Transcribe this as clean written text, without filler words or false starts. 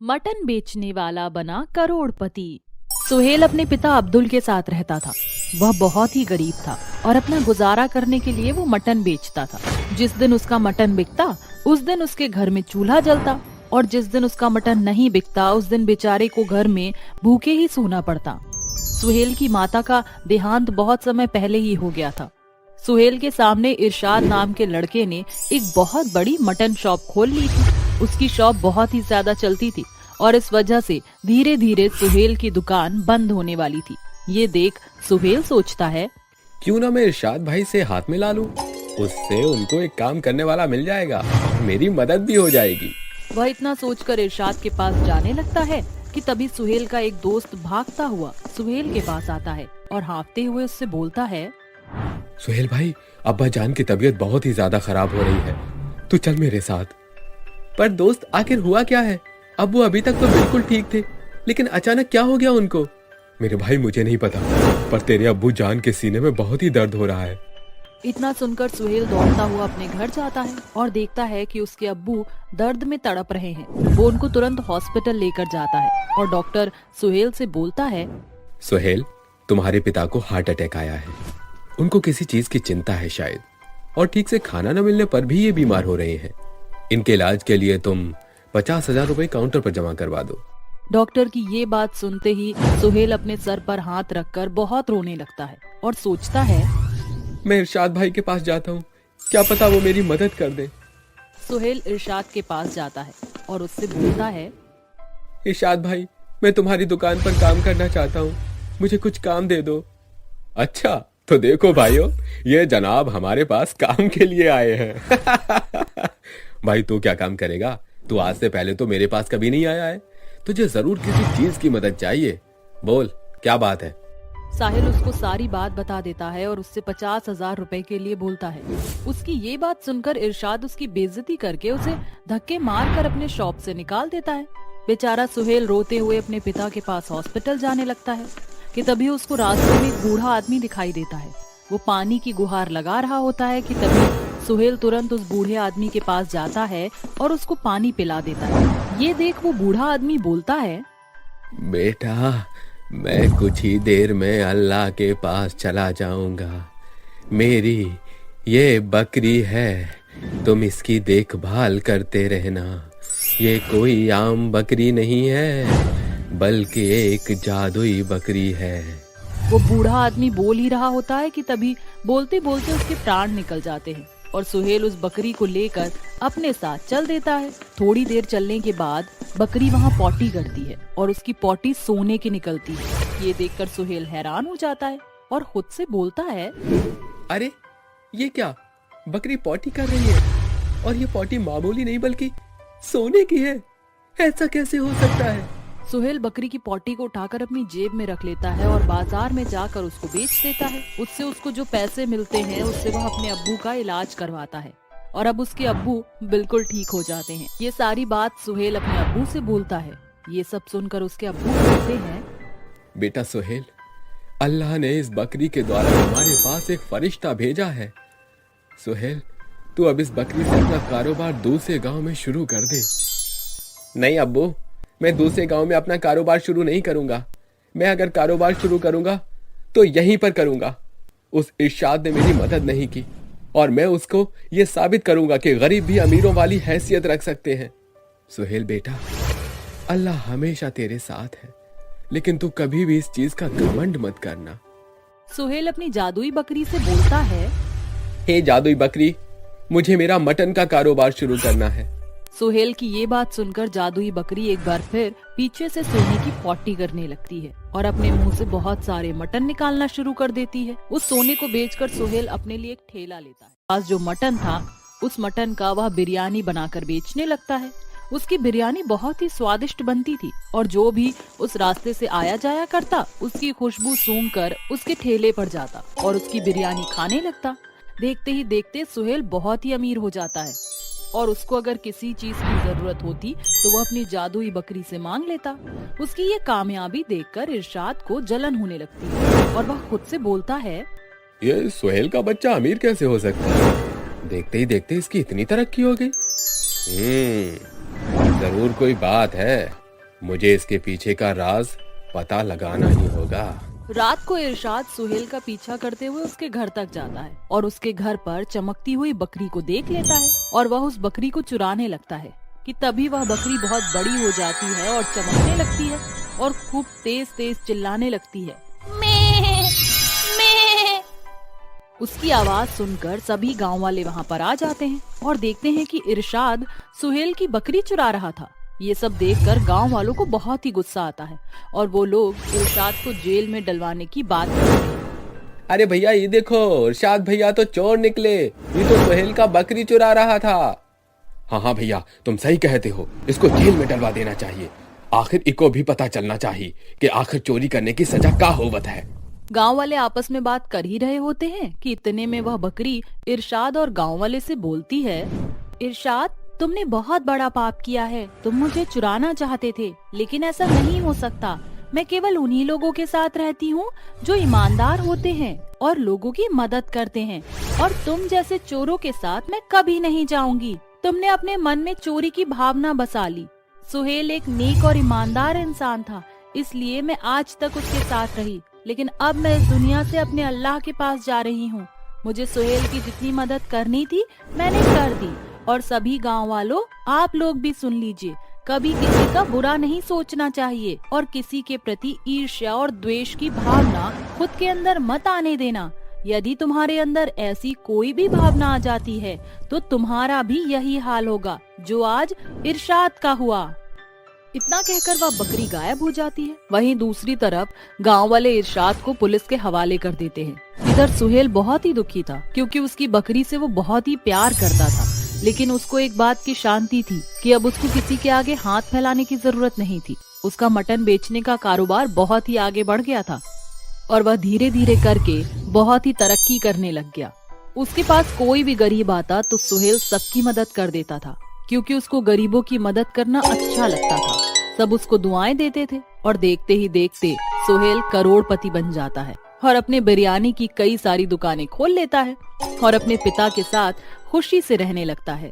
Mutton बेचने वाला बना करोड़पति। सुहेल अपने पिता अब्दुल के साथ रहता था। वह बहुत ही गरीब था और अपना गुजारा करने के लिए वो मटन बेचता था। जिस दिन उसका मटन बिकता उस दिन उसके घर में चूल्हा जलता, और जिस दिन उसका मटन नहीं बिकता उस दिन बेचारे को घर में भूखे ही सोना पड़ता। सुहेल की माता का देहांत बहुत समय पहले ही हो गया था। सुहेल के सामने इरशाद नाम के लड़के ने एक बहुत बड़ी मटन शॉप खोल ली थी। उसकी शॉप बहुत ही ज्यादा चलती थी और इस वजह से धीरे धीरे सुहेल की दुकान बंद होने वाली थी। ये देख सुहेल सोचता है, क्यों ना मैं इरशाद भाई से हाथ मिला लूं, उससे उनको एक काम करने वाला मिल जाएगा, मेरी मदद भी हो जाएगी। वह इतना सोचकर इरशाद के पास जाने लगता है कि तभी सुहेल का एक दोस्त भागता हुआ सुहेल के पास आता है और हाँफते हुए उससे बोलता है, सुहेल भाई, अब्बा जान की तबीयत बहुत ही ज्यादा खराब हो रही है, तू चल मेरे साथ। पर दोस्त, आखिर हुआ क्या है? अब वो अभी तक तो बिल्कुल ठीक थे, लेकिन अचानक क्या हो गया उनको? मेरे भाई मुझे नहीं पता, पर तेरे अब्बू जान के सीने में बहुत ही दर्द हो रहा है। इतना सुनकर सुहेल दौड़ता हुआ अपने घर जाता है और देखता है कि उसके अब्बू दर्द में तड़प रहे हैं। वो उनको तुरंत हॉस्पिटल लेकर जाता है और डॉक्टर सुहेल से बोलता है, सुहेल, तुम्हारे पिता को हार्ट अटैक आया है। उनको किसी चीज की चिंता है शायद, और ठीक से खाना न मिलने पर भी ये बीमार हो रहे हैं। इनके इलाज के लिए तुम 50,000 रुपए काउंटर पर जमा करवा दो। डॉक्टर की ये बात सुनते ही सुहेल अपने सर पर हाथ रखकर बहुत रोने लगता है और सोचता है, मैं इरशाद भाई के पास जाता हूँ, क्या पता वो मेरी मदद कर दे। सुहेल इरशाद के पास जाता है और उससे बोलता है, इरशाद भाई, मैं तुम्हारी दुकान पर काम करना चाहता हूँ, मुझे कुछ काम दे दो। अच्छा, तो देखो भाइयों, ये जनाब हमारे पास काम के लिए आए हैं। भाई, तू क्या काम करेगा? तू आज से पहले तो मेरे पास कभी नहीं आया है, तुझे जरूर किसी चीज की मदद चाहिए। बोल, क्या बात है? साहिल उसको सारी बात बता देता है और उससे 50,000 रुपए के लिए बोलता है। उसकी ये बात सुनकर इरशाद उसकी बेइज्जती करके उसे धक्के मारकर अपने शॉप से निकाल देता है। बेचारा सुहेल रोते हुए अपने पिता के पास हॉस्पिटल जाने लगता है कि तभी उसको रास्ते में एक बूढ़ा आदमी दिखाई देता है। वो पानी की गुहार लगा रहा होता है कि तभी सुहेल तुरंत उस बूढ़े आदमी के पास जाता है और उसको पानी पिला देता है। ये देख वो बूढ़ा आदमी बोलता है, बेटा, मैं कुछ ही देर में अल्लाह के पास चला जाऊंगा। मेरी ये बकरी है, तुम इसकी देखभाल करते रहना। ये कोई आम बकरी नहीं है, बल्कि एक जादुई बकरी है। वो बूढ़ा आदमी बोल ही रहा होता है कि तभी बोलते बोलते उसके प्राण निकल जाते हैं और सुहेल उस बकरी को लेकर अपने साथ चल देता है। थोड़ी देर चलने के बाद बकरी वहाँ पॉटी करती है और उसकी पॉटी सोने की निकलती है। ये देखकर सुहेल हैरान हो जाता है और खुद से बोलता है, अरे ये क्या, बकरी पॉटी कर रही है, और ये पॉटी मामूली नहीं बल्कि सोने की है। ऐसा कैसे हो सकता है? सुहेल बकरी की पॉटी को उठाकर अपनी जेब में रख लेता है और बाजार में जाकर उसको बेच देता है। उससे उसको जो पैसे मिलते हैं उससे वह अपने अब्बू का इलाज करवाता है और अब उसके अब्बू बिल्कुल ठीक हो जाते हैं। ये सारी बात सुहेल अपने अब्बू से बोलता है। ये सब सुनकर उसके अब्बू बोलते हैं, बेटा सुहेल, अल्लाह ने इस बकरी के द्वारा हमारे पास एक फरिश्ता भेजा है। सुहेल, तू अब इस बकरी से अपना कारोबार दूसरे गांव में शुरू कर दे। नहीं अब्बू, मैं दूसरे गांव में अपना कारोबार शुरू नहीं करूंगा। मैं अगर कारोबार शुरू करूंगा तो यहीं पर करूंगा। उस इरशाद ने मेरी मदद नहीं की और मैं उसको ये साबित करूंगा कि गरीब भी अमीरों वाली हैसियत रख सकते हैं। सुहेल बेटा, अल्लाह हमेशा तेरे साथ है, लेकिन तू कभी भी इस चीज का घमंड मत करना। सुहेल अपनी जादुई बकरी से बोलता है, हे जादुई बकरी, मुझे मेरा मटन का कारोबार शुरू करना है। सुहेल की ये बात सुनकर जादुई बकरी एक बार फिर पीछे से सोने की पॉटी करने लगती है और अपने मुंह से बहुत सारे मटन निकालना शुरू कर देती है। उस सोने को बेचकर सुहेल अपने लिए एक ठेला लेता है। पास जो मटन था उस मटन का वह बिरयानी बनाकर बेचने लगता है। उसकी बिरयानी बहुत ही स्वादिष्ट बनती थी और जो भी उस रास्ते से आया जाया करता उसकी खुशबू सूंघकर उसके ठेले पर जाता और उसकी बिरयानी खाने लगता। देखते ही देखते सुहेल बहुत ही अमीर हो जाता है और उसको अगर किसी चीज की जरूरत होती तो वह अपनी जादुई बकरी से मांग लेता। उसकी ये कामयाबी देखकर इरशाद को जलन होने लगती है और वह खुद से बोलता है, ये सुहेल का बच्चा अमीर कैसे हो सकता है? देखते ही देखते इसकी इतनी तरक्की हो गई। जरूर कोई बात है, मुझे इसके पीछे का राज पता लगाना ही होगा। रात को इरशाद सुहेल का पीछा करते हुए उसके घर तक जाता है और उसके घर पर चमकती हुई बकरी को देख लेता है और वह उस बकरी को चुराने लगता है कि तभी वह बकरी बहुत बड़ी हो जाती है और चमकने लगती है और खूब तेज तेज चिल्लाने लगती है। उसकी आवाज सुनकर सभी गांव वाले वहां पर आ जाते हैं और देखते हैं कि इरशाद सुहेल की बकरी चुरा रहा था। ये सब देखकर गांव वालों को बहुत ही गुस्सा आता है और वो लोग इरशाद को जेल में डलवाने की बात करते हैं। अरे भैया ये देखो, इरशाद भैया तो चोर निकले, ये तो सुहेल का बकरी चुरा रहा था। हाँ हाँ भैया, तुम सही कहते हो, इसको जेल में डलवा देना चाहिए। आखिर इको भी पता चलना चाहिए कि आखिर चोरी करने की सजा क्या होवत है। गांव वाले आपस में बात कर ही रहे होते हैं कि इतने में वह बकरी इरशाद और गांव वाले से बोलती है, इरशाद तुमने बहुत बड़ा पाप किया है। तुम मुझे चुराना चाहते थे, लेकिन ऐसा नहीं हो सकता। मैं केवल उन्हीं लोगों के साथ रहती हूँ जो ईमानदार होते हैं और लोगों की मदद करते हैं, और तुम जैसे चोरों के साथ मैं कभी नहीं जाऊंगी। तुमने अपने मन में चोरी की भावना बसा ली। सुहेल एक नेक और ईमानदार इंसान था, इसलिए मैं आज तक उसके साथ रही, लेकिन अब मैं इस दुनिया से अपने अल्लाह के पास जा रही हूँ। मुझे सुहेल की जितनी मदद करनी थी मैंने कर दी, और सभी गांव वालों आप लोग भी सुन लीजिए, कभी किसी का बुरा नहीं सोचना चाहिए और किसी के प्रति ईर्ष्या और द्वेष की भावना खुद के अंदर मत आने देना। यदि तुम्हारे अंदर ऐसी कोई भी भावना आ जाती है तो तुम्हारा भी यही हाल होगा जो आज इरशाद का हुआ। इतना कहकर वह बकरी गायब हो जाती है। वहीं दूसरी तरफ गांव वाले इरशाद को पुलिस के हवाले कर देते हैं। इधर सुहेल बहुत ही दुखी था क्योंकि उसकी बकरी से वो बहुत ही प्यार करता था, लेकिन उसको एक बात की शांति थी कि अब उसको किसी के आगे हाथ फैलाने की जरूरत नहीं थी। उसका मटन बेचने का कारोबार बहुत ही आगे बढ़ गया था और वह धीरे धीरे करके बहुत ही तरक्की करने लग गया। उसके पास कोई भी गरीब आता तो सुहेल सबकी मदद कर देता था, क्योंकि उसको गरीबों की मदद करना अच्छा लगता था। सब उसको दुआएं देते थे और देखते ही देखते सुहेल करोड़पति बन जाता है और अपने बिरयानी की कई सारी दुकानें खोल लेता है और अपने पिता के साथ खुशी से रहने लगता है।